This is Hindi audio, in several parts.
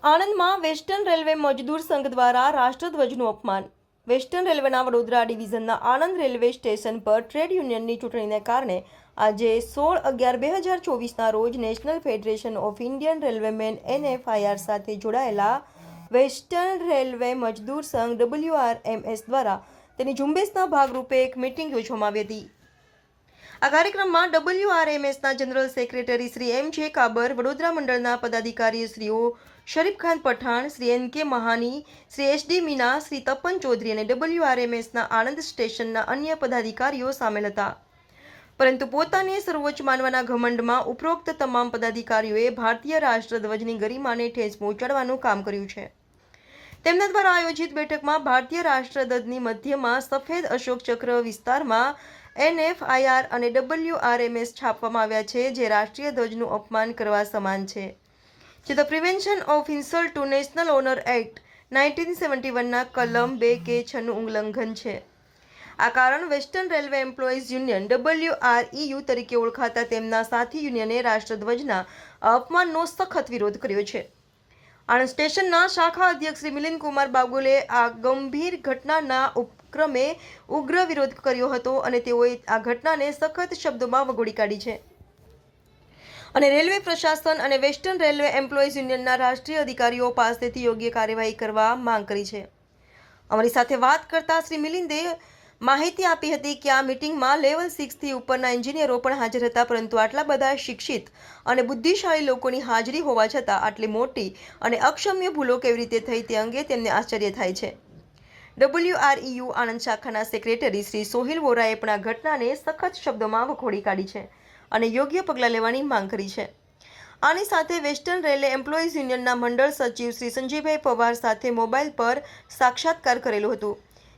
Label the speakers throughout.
Speaker 1: આણંદમાં વેસ્ટર્ન રેલવે મજદૂર સંઘ દ્વારા રાષ્ટ્રધ્વજનું અપમાન. વેસ્ટર્ન રેલવેના વડોદરા ડિવિઝનના આણંદ રેલવે સ્ટેશન પર ટ્રેડ યુનિયનની ચૂંટણીને કારણે આજે 16/11/2024ના રોજ national federation of Indian railwaymen NFIR સાથે જોડાયેલા વેસ્ટર્ન રેલવે મજદૂર સંઘ WRMS દ્વારા તેની ઝુંબેશના ભાગરૂપે એક મીટિંગ યોજવામાં આવી હતી. આ કાર્યક્રમમાં WRMSના જનરલ સેક્રેટરી શ્રી M.J. કાબર, વડોદરા મંડળના પદાધિકારી શ્રીઓ શરીફખાન પઠાણ, શ્રી N.K. મહાની, શ્રી S.D. મીના, શ્રી તપન ચૌધરી અને WRMSના આણંદ સ્ટેશનના અન્ય પદાધિકારીઓ સામેલ હતા. પરંતુ પોતાને સર્વોચ્ચ માનવાના ઘમંડમાં ઉપરોક્ત તમામ પદાધિકારીઓએ ભારતીય રાષ્ટ્રધ્વજની ગરિમાને ઠેસ પહોંચાડવાનું કામ કર્યું છે. તેમના દ્વારા આયોજિત બેઠકમાં ભારતીય રાષ્ટ્રધ્વજની મધ્યમાં સફેદ અશોક ચક્ર વિસ્તારમાં NFIR અને WRMS છાપવામાં આવ્યા છે, જે રાષ્ટ્રીય ધ્વજનું અપમાન કરવા સમાન છે, જે the prevention of insult to national honour act 1971ના કલમ 2K6નું ઉલ્લંઘન છે. આ કારણ western railway employees union WREU તરીકે ઓળખાતા તેમના સાથી યુનિયને રાષ્ટ્રધ્વજના અપમાનનો સખત વિરોધ કર્યો છે. આણંદ સ્ટેશનના શાખા અધ્યક્ષ શ્રી મિલિંદ કુમાર બાગુલે આ ગંભીર ઘટનાના ઉપક્રમે ઉગ્ર વિરોધ કર્યો હતો અને તેઓએ આ ઘટનાને સખત શબ્દોમાં વગોડી કાઢી છે અને રેલવે પ્રશાસન અને વેસ્ટર્ન રેલવે એમ્પ્લોઈઝ યુનિયનના રાષ્ટ્રીય અધિકારીઓ પાસેથી યોગ્ય કાર્યવાહી કરવા માંગ કરી છે. અમારી સાથે વાત કરતા શ્રી મિલિંદે માહિતી આપી હતી કે આ મીટિંગમાં લેવલ 6 થી ઉપરના એન્જિનિયરો પણ હાજર હતા, પરંતુ આટલા બધા શિક્ષિત અને બુદ્ધિશાળી લોકોની હાજરી હોવા છતાં આટલી મોટી અને અક્ષમ્ય ભૂલો કેવી રીતે થઈ તે અંગે તેમને આશ્ચર્ય થાય છે. WREU આણંદ શાખાના સેક્રેટરી શ્રી સોહિલ વોરાએ પણ આ ઘટનાને સખત શબ્દોમાં વખોડી કાઢી છે અને યોગ્ય પગલાં લેવાની માંગ કરી છે. આની સાથે વેસ્ટર્ન રેલવે એમ્પ્લોઈઝ યુનિયનના મંડળ સચિવ શ્રી સંજયભાઈ પવાર સાથે મોબાઈલ પર સાક્ષાત્કાર કરેલું હતું,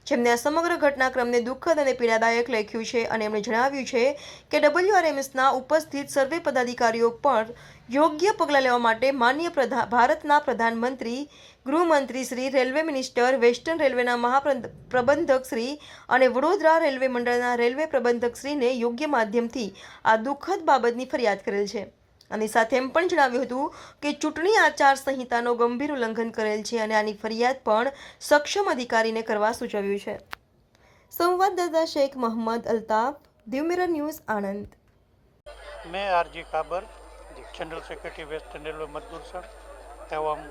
Speaker 1: જેમને આ સમગ્ર ઘટનાક્રમને દુઃખદ અને પીડાદાયક લખ્યું છે અને એમણે જણાવ્યું છે કે WRMSના ઉપસ્થિત સર્વે પદાધિકારીઓ પર યોગ્ય પગલાં લેવા માટે માનનીય ભારતના પ્રધાનમંત્રી, ગૃહમંત્રી શ્રી, રેલવે મિનિસ્ટર, વેસ્ટર્ન રેલવેના મહાપ્રબંધક શ્રી અને વડોદરા રેલવે મંડળના રેલવે પ્રબંધક શ્રીને યોગ્ય માધ્યમથી આ દુઃખદ બાબતની ફરિયાદ કરેલ છે. આની સાથે એમ પણ જણાવ્યું હતું કે ચૂંટણી આચાર સંહિતાનો ગંભીર ઉલ્લંઘન કરેલ છે અને આની ફરિયાદ પણ સક્ષમ અધિકારીને કરવા સૂચવ્યું છે. સંવાદદાતા शेख मोहम्मद अल्ताफ, दिव्य मिरर न्यूज़, आनंद.
Speaker 2: मैं RJ काबर, जनरल सेक्रेटरी वेस्टर्न रेलवे मजदूर संघ एवं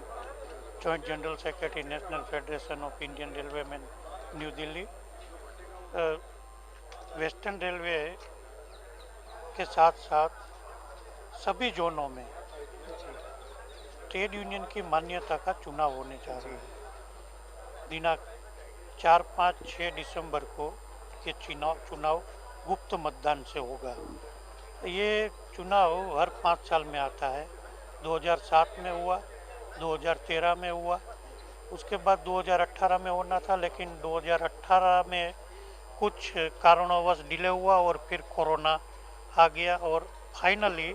Speaker 2: joint general secretary national federation of Indian railway man new Delhi. Western railway के साथ साथ सभी जोनों में ट्रेड यूनियन की मान्यता का चुनाव होने जा रहा है. दिनांक 4, 5, 6 दिसंबर को ये चुनाव गुप्त मतदान से होगा. ये चुनाव हर 5 साल में आता है. 2007 में हुआ, 2013 में हुआ, उसके बाद 2018 में होना था, लेकिन 2018 में कुछ कारणोंवश डिले हुआ और फिर कोरोना आ गया और फाइनली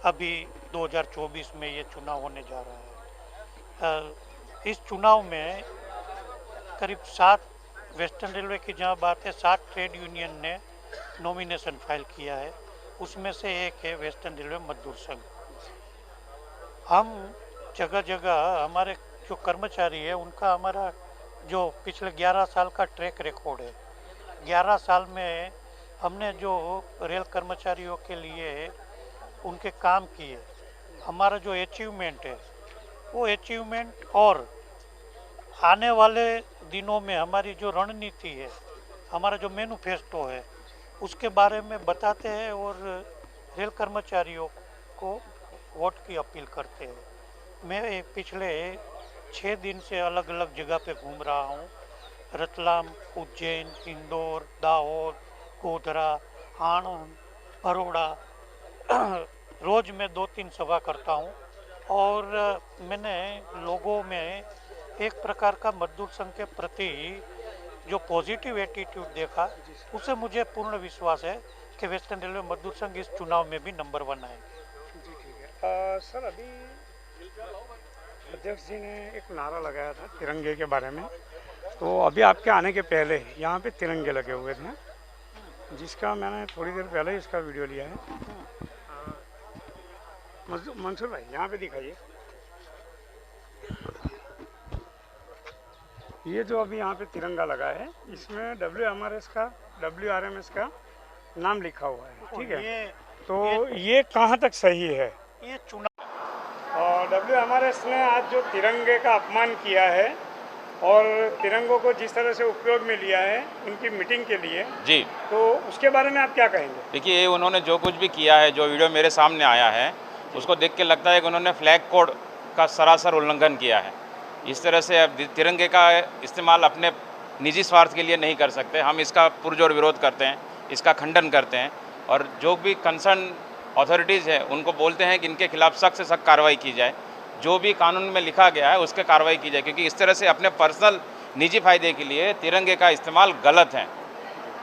Speaker 2: अभी 2024 में ये चुनाव होने जा रहा है. इस चुनाव में करीब 7 वेस्टर्न रेलवे की जहाँ बात है, 7 ट्रेड यूनियन ने नॉमिनेशन फाइल किया है. उसमें से एक है वेस्टर्न रेलवे मजदूर संघ. हम जगह जगह हमारे जो कर्मचारी है उनका हमारा जो पिछले 11 साल का ट्रैक रिकॉर्ड है. 11 साल में हमने जो रेल कर्मचारियों के लिए उनके काम किए, हमारा जो अचीवमेंट है वो अचीवमेंट और आने वाले दिनों में हमारी जो रणनीति है, हमारा जो मैनिफेस्टो है, उसके बारे में बताते हैं और रेल कर्मचारियों को वोट की अपील करते हैं. मैं पिछले 6 दिन से अलग अलग जगह पे घूम रहा हूँ. रतलाम, उज्जैन, इंदौर, दाहोद, गोधरा, आनंद, बड़ौदा रोज़ मैं 2-3 सभा करता हूँ और मैंने लोगों में एक प्रकार का मजदूर संघ के प्रति जो पॉजिटिव एटीट्यूड देखा, उससे मुझे पूर्ण विश्वास है कि वेस्टर्न रेलवे मजदूर संघ इस चुनाव में भी नंबर 1 आएंगे.
Speaker 3: जी ठीक है. सर, अभी अध्यक्ष जी ने एक नारा लगाया था तिरंगे के बारे में, तो अभी आपके आने के पहले यहाँ पे तिरंगे लगे हुए थे, जिसका मैंने थोड़ी देर पहले इसका वीडियो लिया है. मंसूर भाई यहाँ पे दिखाइए. ये जो अभी यहाँ पे तिरंगा लगा है, इसमें WRMS का नाम लिखा हुआ है, ठीक है। तो ये कहाँ तक सही है?
Speaker 2: ये चुनाव
Speaker 3: और WRMS ने आज जो तिरंगे का अपमान किया है और तिरंगों को जिस तरह से उपयोग में लिया है उनकी मीटिंग के लिए
Speaker 4: जी,
Speaker 3: तो उसके बारे में आप क्या कहेंगे?
Speaker 4: देखिए उन्होंने जो कुछ भी किया है, जो वीडियो मेरे सामने आया है, उसको देख के लगता है कि उन्होंने फ्लैग कोड का सरासर उल्लंघन किया है। इस तरह से अब तिरंगे का इस्तेमाल अपने निजी स्वार्थ के लिए नहीं कर सकते। हम इसका पुरजोर विरोध करते हैं, इसका खंडन करते हैं और जो भी कंसर्न अथॉरिटीज़ है उनको बोलते हैं कि इनके खिलाफ सख्त से सख्त कार्रवाई की जाए, जो भी कानून में लिखा गया है उसके कार्रवाई की जाए, क्योंकि इस तरह से अपने पर्सनल निजी फायदे के लिए तिरंगे का इस्तेमाल गलत है।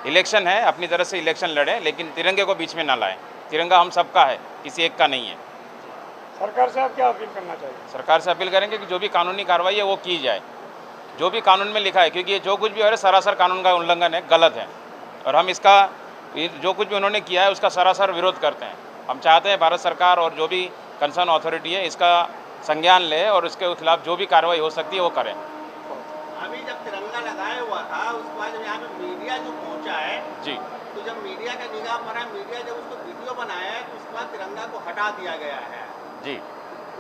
Speaker 4: इलेक्शन है, अपनी तरह से इलेक्शन लड़ें, लेकिन तिरंगे को बीच में ना लाएं। तिरंगा हम सबका है, किसी एक का नहीं है।
Speaker 3: सरकार से आप क्या अपील करना चाहिए?
Speaker 4: सरकार से अपील करेंगे कि जो भी कानूनी कार्रवाई है वो की जाए, जो भी कानून में लिखा है, क्योंकि ये जो कुछ भी हो रहा है सरासर कानून का उल्लंघन है, गलत है। और हम इसका जो कुछ भी उन्होंने किया है उसका सरासर विरोध करते हैं। हम चाहते हैं भारत सरकार और जो भी कंसर्न अथॉरिटी है इसका संज्ञान ले और उसके खिलाफ जो भी कार्रवाई हो सकती है वो करें।
Speaker 5: अभी जब तिरंगा लगाया हुआ था उसके बाद जब यहाँ पे मीडिया जो पहुँचा है
Speaker 4: जी,
Speaker 5: तो जब मीडिया का निगाह पड़ा, मीडिया जब उसको वीडियो बनाया है तो उसके बाद तिरंगा को हटा दिया गया है।
Speaker 4: जी,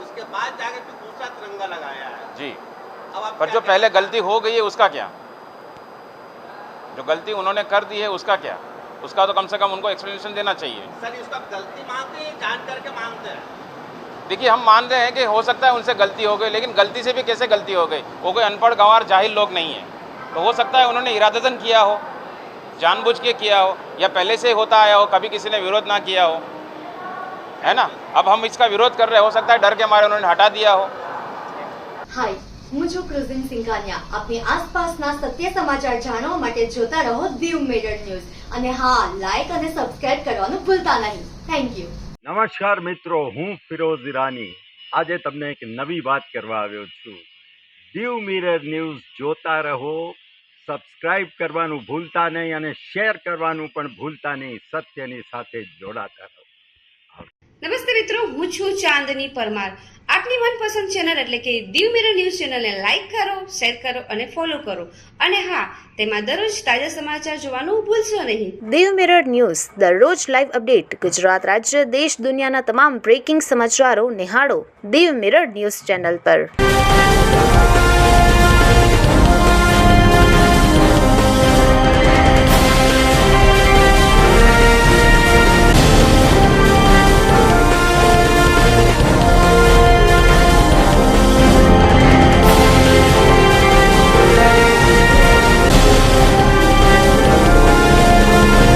Speaker 5: उसके बाद जाके फिर दूसरा तिरंगा लगाया है।
Speaker 4: जी।
Speaker 5: अब आप
Speaker 4: पर
Speaker 5: क्या
Speaker 4: जो
Speaker 5: कहना
Speaker 4: पहले
Speaker 5: चाहते
Speaker 4: गलती हो गई है उसका क्या? जो गलती उन्होंने कर दी है उसका क्या? उसका तो कम से कम उनको एक्सप्लेनेशन देना चाहिए।
Speaker 5: हैं? सर इसका गलती मानते हैं, जान करके मानते हैं?
Speaker 4: देखिए हम मान रहे हैं कि हो सकता है उनसे गलती हो गई, लेकिन गलती से भी कैसे गलती हो गई? वो कोई अनपढ़ गंवार जाहिल लोग नहीं है। तो हो सकता है उन्होंने इरादतन किया हो, जानबूझ के किया हो, या पहले से होता आया हो, कभी किसी ने विरोध ना किया हो, है ना। अब हम इसका विरोध कर रहे हैं, हो सकता है डर के मारे उन्होंने हटा दिया हो।
Speaker 6: હાય, હું છું ક્રુઝિન સિંઘાનિયા. આપની આસપાસના સત્ય સમાચાર જાણવા માટે જોતા રહો દીવ મિરર ન્યૂઝ. અને હા, લાઈક અને સબસ્ક્રાઇબ કરવાનું ભૂલતા નહીં. Thank you.
Speaker 7: નમસ્કાર મિત્રો, હું ફિરોઝ ઈરાની આજે તમને એક નવી વાત કરવા આવ્યો છું. દીવ મિરર ન્યૂઝ જોતા રહો, સબસ્ક્રાઇબ કરવાનું ભૂલતા નહીં અને શેર કરવાનું પણ ભૂલતા નહીં. સત્યની સાથે જોડાતા રહો.
Speaker 8: નમસ્તે મિત્રો, હું છું ચાંદની પરમાર. આપની મનપસંદ ચેનલ એટલે કે દીવ મિરર ન્યૂઝ ચેનલને લાઈક કરો, શેર કરો અને ફોલો કરો. અને હા, તેમાં દરરોજ તાજા સમાચાર જોવાનું ભૂલશો નહીં.
Speaker 9: દીવ મિરર ન્યૂઝ દરરોજ લાઈવ અપડેટ ગુજરાત રાજ્ય દેશ દુનિયાના તમામ બ્રેકિંગ સમાચારો નિહાળો દીવ મિરર ન્યૂઝ ચેનલ પર.